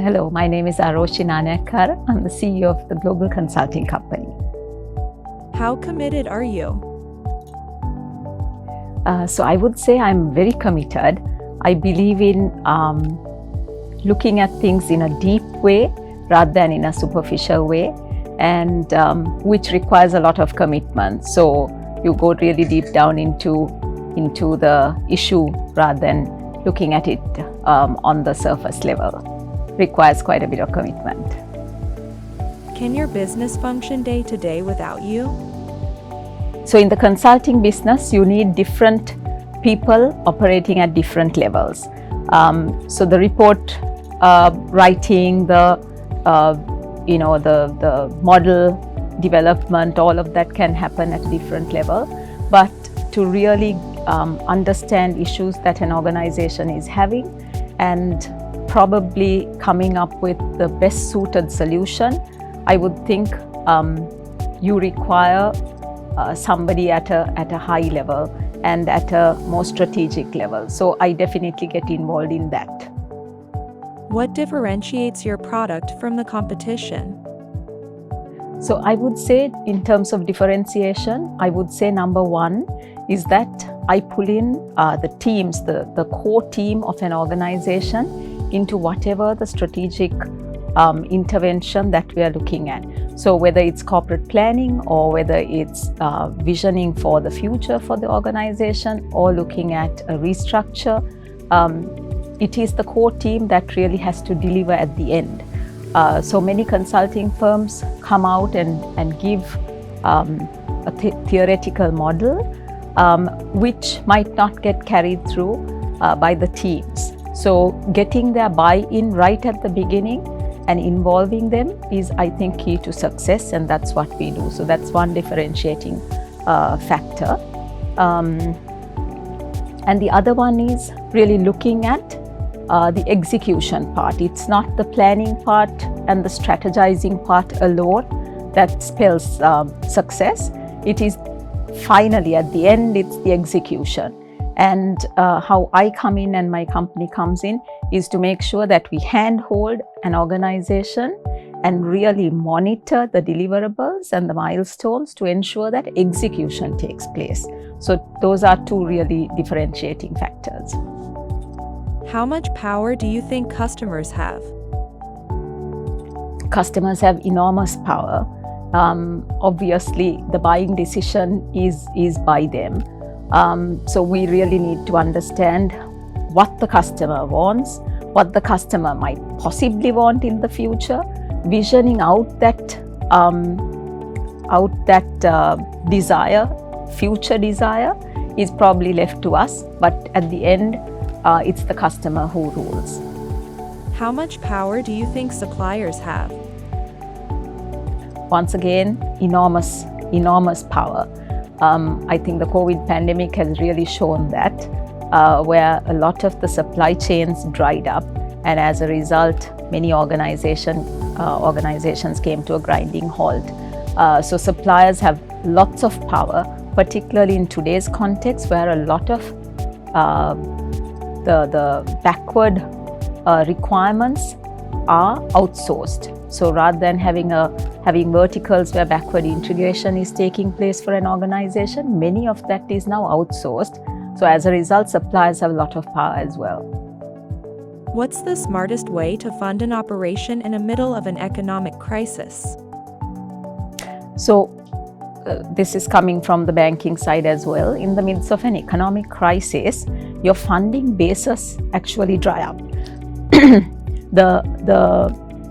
Hello, my name is Aroshi Nanayakkara. I'm the CEO of the global consulting company. How committed are you? So I would say I'm very committed. I believe in looking at things in a deep way rather than in a superficial way, and which requires a lot of commitment. So you go really deep down into the issue rather than looking at it on the surface level. Requires quite a bit of commitment. Can your business function day to day without you? So in the consulting business, you need different people operating at different levels. So the report writing, the model development, all of that can happen at a different level. But to really understand issues that an organization is having and probably coming up with the best suited solution, I would think you require somebody at a high level and at a more strategic level. So I definitely get involved in that. What differentiates your product from the competition? So I would say in terms of differentiation, I would say number one is that I pull in the teams, the core team of an organization into whatever the strategic intervention that we are looking at. So whether it's corporate planning or whether it's visioning for the future for the organization or looking at a restructure, it is the core team that really has to deliver at the end. So many consulting firms come out and give a theoretical model which might not get carried through by the teams. So getting their buy-in right at the beginning and involving them is, I think, key to success, and that's what we do. So that's one differentiating factor. And the other one is really looking at the execution part. It's not the planning part and the strategizing part alone that spells success. It is finally, at the end, it's the execution. And how I come in and my company comes in is to make sure that we handhold an organization and really monitor the deliverables and the milestones to ensure that execution takes place. So those are two really differentiating factors. How much power do you think customers have? Customers have enormous power. Obviously, the buying decision is by them. So we really need to understand what the customer wants, what the customer might possibly want in the future. Visioning out that future desire is probably left to us, but at the end, it's the customer who rules. How much power do you think suppliers have? Once again, enormous power. I think the COVID pandemic has really shown that, where a lot of the supply chains dried up, and as a result, many organizations came to a grinding halt. So suppliers have lots of power, particularly in today's context, where a lot of the backward requirements are outsourced. So rather than having verticals where backward integration is taking place for an organization, many of that is now outsourced. So as a result, suppliers have a lot of power as well. What's the smartest way to fund an operation in the middle of an economic crisis? So this is coming from the banking side as well. In the midst of an economic crisis, your funding bases actually dry up.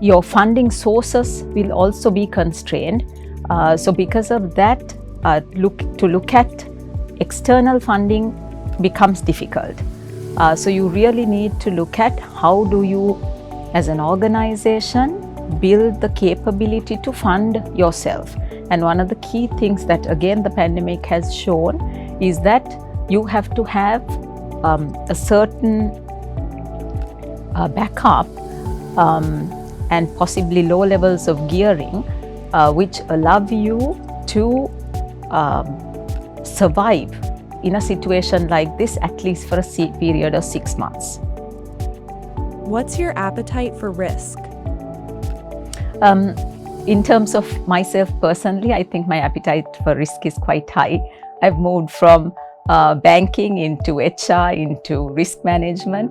Your funding sources will also be constrained. So because of that, to look at external funding becomes difficult. So you really need to look at how do you, as an organization, build the capability to fund yourself. And one of the key things that, again, the pandemic has shown is that you have to have a certain backup and possibly low levels of gearing, which allow you to survive in a situation like this, at least for a period of 6 months. What's your appetite for risk? In terms of myself personally, I think my appetite for risk is quite high. I've moved from banking into HR, into risk management.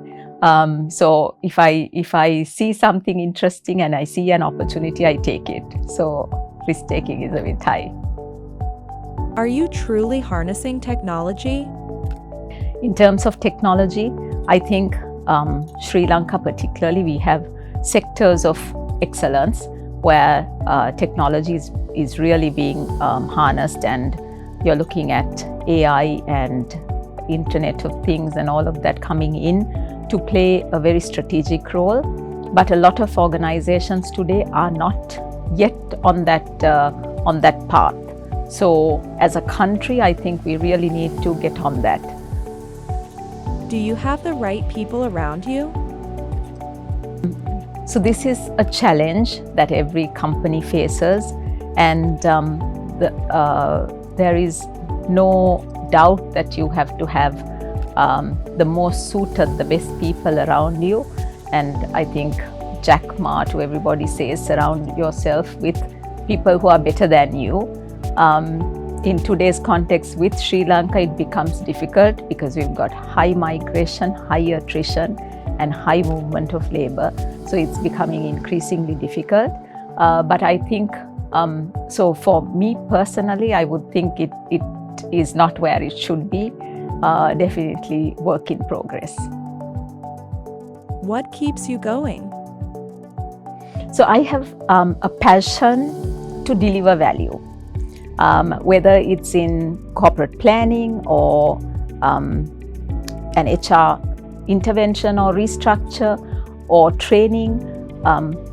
So if I see something interesting and I see an opportunity, I take it. So risk taking is a bit high. Are you truly harnessing technology? In terms of technology, I think Sri Lanka particularly, we have sectors of excellence where technology is really being harnessed, and you're looking at AI and Internet of Things and all of that coming in to play a very strategic role. But a lot of organizations today are not yet on that path. So as a country, I think we really need to get on that. Do you have the right people around you? So this is a challenge that every company faces, and there is no doubt that you have to have the most suited, the best people around you. And I think Jack Ma to everybody says, surround yourself with people who are better than you. In today's context with Sri Lanka, it becomes difficult because we've got high migration, high attrition, and high movement of labor. So it's becoming increasingly difficult. But I think, so for me personally, I would think it is not where it should be. Definitely work in progress. What keeps you going? So I have a passion to deliver value, whether it's in corporate planning or an HR intervention or restructure or training.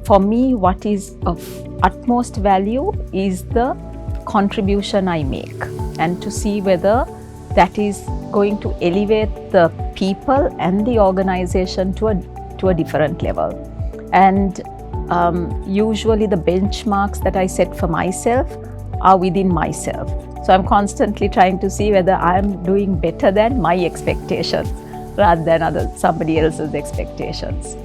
For me, what is of utmost value is the contribution I make, and to see whether that is going to elevate the people and the organization to a different level. And usually the benchmarks that I set for myself are within myself. So I'm constantly trying to see whether I'm doing better than my expectations rather than somebody else's expectations.